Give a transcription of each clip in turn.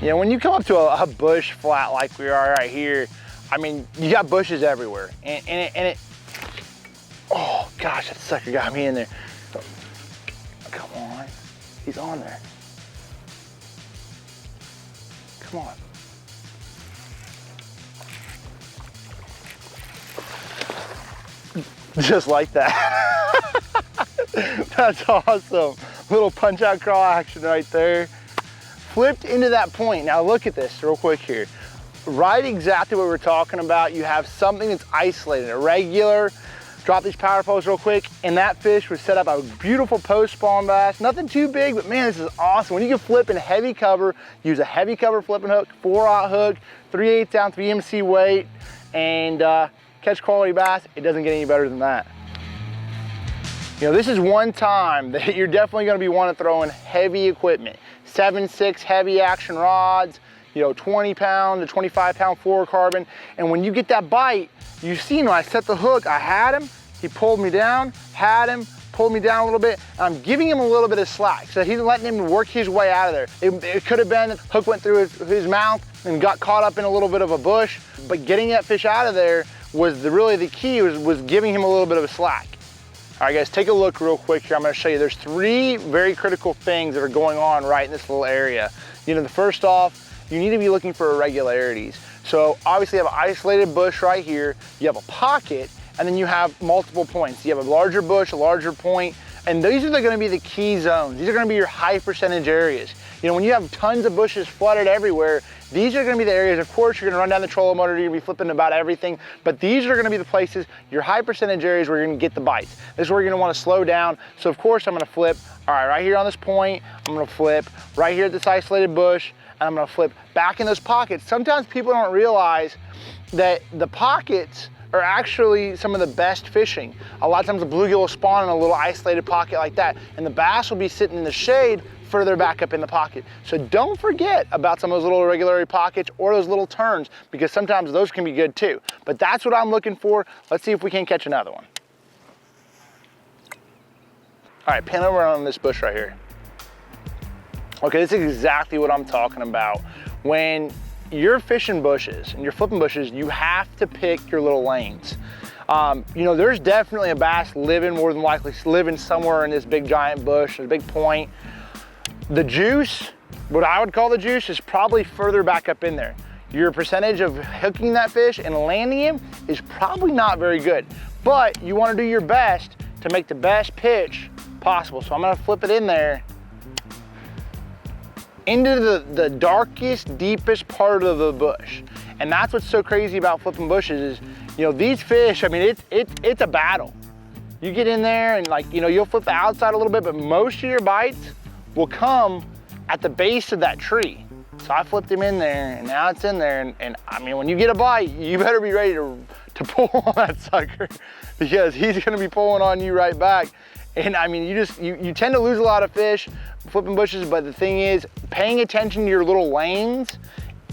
You know, when you come up to a bush flat like we are right here, I mean, you got bushes everywhere. And it, oh gosh, that sucker got me in there. Come on, he's on there. Come on. Just like that. That's awesome. Little punch out crawl action right there. Flipped into that point. Now look at this real quick here. Right exactly what we're talking about. You have something that's isolated, a regular. Drop these power poles real quick, and that fish was set up a beautiful post spawn bass. Nothing too big, but man, this is awesome. When you can flip in heavy cover, use a heavy cover flipping hook, 4/0 hook, 3/8 ounce 3MC weight, and catch quality bass. It doesn't get any better than that. You know, this is one time that you're definitely gonna be wanting to throw in heavy equipment. 7/6 heavy action rods, you know, 20 pound to 25 pound fluorocarbon. And when you get that bite, you see when I set the hook, I had him, he pulled me down, had him, pulled me down a little bit, and I'm giving him a little bit of slack. So he's letting him work his way out of there. It could have been the hook went through his mouth and got caught up in a little bit of a bush, but getting that fish out of there was really the key, was giving him a little bit of a slack. All right guys, take a look real quick here. I'm gonna show you, there's 3 very critical things that are going on right in this little area. You know, the first off, you need to be looking for irregularities. So obviously you have an isolated bush right here, you have a pocket, and then you have multiple points. You have a larger bush, a larger point, and these are gonna be the key zones. These are gonna be your high percentage areas. You know, when you have tons of bushes flooded everywhere, these are gonna be the areas, of course, you're gonna run down the trolling motor, you're gonna be flipping about everything, but these are gonna be the places, your high percentage areas where you're gonna get the bites. This is where you're gonna wanna slow down. So of course, I'm gonna flip, all right, right here on this point, I'm gonna flip, right here at this isolated bush, and I'm gonna flip back in those pockets. Sometimes people don't realize that the pockets are actually some of the best fishing. A lot of times the bluegill will spawn in a little isolated pocket like that, and the bass will be sitting in the shade further back up in the pocket. So don't forget about some of those little irregularity pockets or those little turns, because sometimes those can be good too. But that's what I'm looking for. Let's see if we can catch another one. All right, pan over on this bush right here. Okay, this is exactly what I'm talking about. When you're fishing bushes and you're flipping bushes, you have to pick your little lanes. You know, there's definitely a bass living, more than likely living somewhere in this big giant bush, a big point. The juice, what I would call the juice, is probably further back up in there. Your percentage of hooking that fish and landing him is probably not very good, but you want to do your best to make the best pitch possible. So I'm going to flip it in there into the darkest, deepest part of the bush. And that's what's so crazy about flipping bushes is, you know, these fish, I mean, it's a battle. You get in there and, like, you know, you'll flip the outside a little bit, but most of your bites will come at the base of that tree. So I flipped him in there, and now it's in there, and I mean, when you get a bite, you better be ready to pull on that sucker, because he's gonna be pulling on you right back. And I mean, you tend to lose a lot of fish flipping bushes, but the thing is, paying attention to your little lanes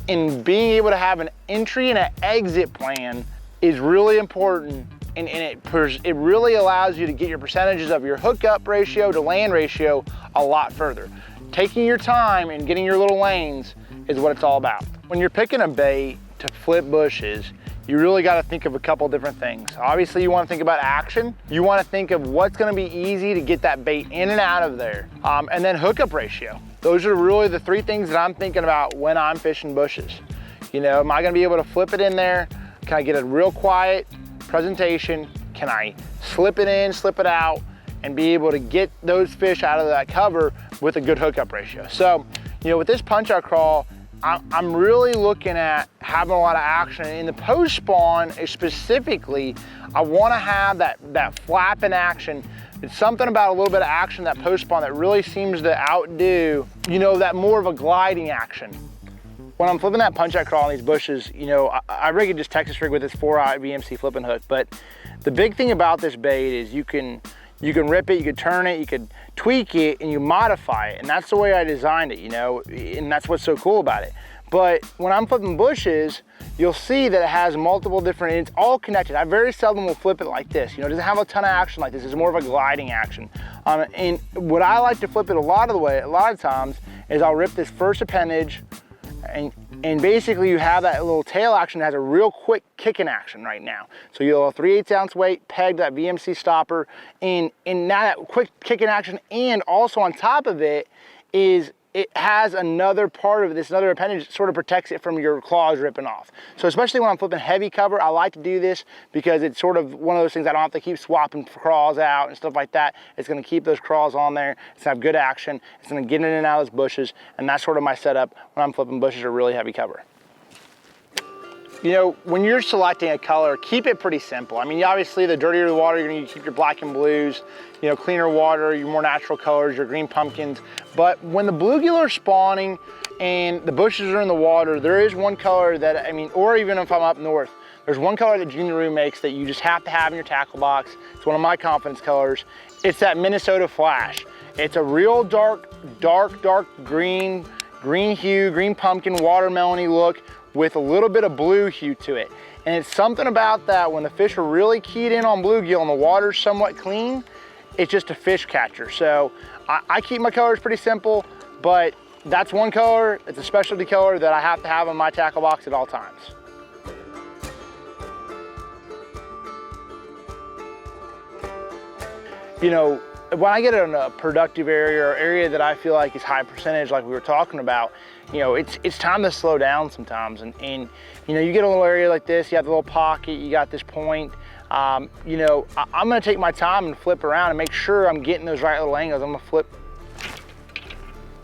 and being able to have an entry and an exit plan is really important. And it really allows you to get your percentages of your hookup ratio to land ratio a lot further. Taking your time and getting your little lanes is what it's all about. When you're picking a bait to flip bushes, you really got to think of a couple different things. Obviously, you want to think about action. You want to think of what's going to be easy to get that bait in and out of there. And then hookup ratio. Those are really the 3 things that I'm thinking about when I'm fishing bushes. You know, am I going to be able to flip it in there? Can I get a real quiet presentation? Can I slip it in, slip it out, and be able to get those fish out of that cover with a good hookup ratio? So, you know, with this punch out crawl, I'm really looking at having a lot of action. In the post spawn specifically, I want to have that flapping action. It's something about a little bit of action, that post spawn, that really seems to outdo, you know, that more of a gliding action. When I'm flipping that punch out crawl in these bushes, you know, I rig just Texas rig with this 4/0 VMC flipping hook, but the big thing about this bait is you can rip it, you can turn it, you can tweak it, and you modify it. And that's the way I designed it, you know, and that's what's so cool about it. But when I'm flipping bushes, you'll see that it has multiple different, it's all connected. I very seldom will flip it like this. You know, it doesn't have a ton of action like this. It's more of a gliding action. And what I like to flip it a lot of times is I'll rip this first appendage, And basically you have that little tail action that has a real quick kicking action right now. So you'll have a 3/8 ounce weight, peg that VMC stopper, and now that quick kicking action, and also on top of it is it has another part of this, another appendage that sort of protects it from your claws ripping off. So especially when I'm flipping heavy cover, I like to do this because it's sort of one of those things I don't have to keep swapping craws out and stuff like that. It's gonna keep those craws on there. It's gonna have good action. It's gonna get in and out of those bushes. And that's sort of my setup when I'm flipping bushes or really heavy cover. You know, when you're selecting a color, keep it pretty simple. I mean, obviously the dirtier the water, you're gonna keep your black and blues, you know, cleaner water, your more natural colors, your green pumpkins. But when the bluegill are spawning and the bushes are in the water, there is one color that, I mean, or even if I'm up north, there's one color that Junior makes that you just have to have in your tackle box. It's one of my confidence colors. It's that Minnesota Flash. It's a real dark green hue, green pumpkin, watermelony look, with a little bit of blue hue to it. And it's something about that when the fish are really keyed in on bluegill and the water's somewhat clean, it's just a fish catcher. So I keep my colors pretty simple, but that's one color, it's a specialty color that I have to have in my tackle box at all times. You know, when I get in a productive area or area that I feel like is high percentage, like we were talking about, you know, it's time to slow down sometimes. And you know, you get a little area like this, you have the little pocket, you got this point. You know, I'm gonna take my time and flip around and make sure I'm getting those right little angles. I'm gonna flip.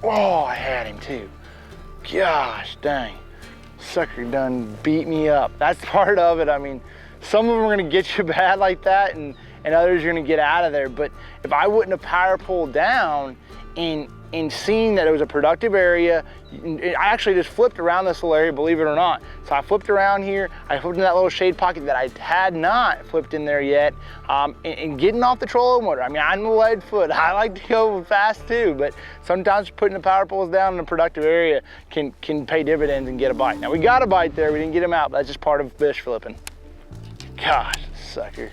Oh, I had him too. Gosh dang, sucker done beat me up. That's part of it. I mean, some of them are gonna get you bad like that, and others you're gonna get out of there. But if I wouldn't have power pulled down and seeing that it was a productive area, I actually just flipped around this little area, believe it or not. So I flipped around here, I flipped in that little shade pocket that I had not flipped in there yet, and getting off the trolling motor. I mean, I'm a lead foot, I like to go fast too, but sometimes putting the power poles down in a productive area can pay dividends and get a bite. Now we got a bite there, we didn't get him out, but that's just part of fish flipping. Gosh, sucker.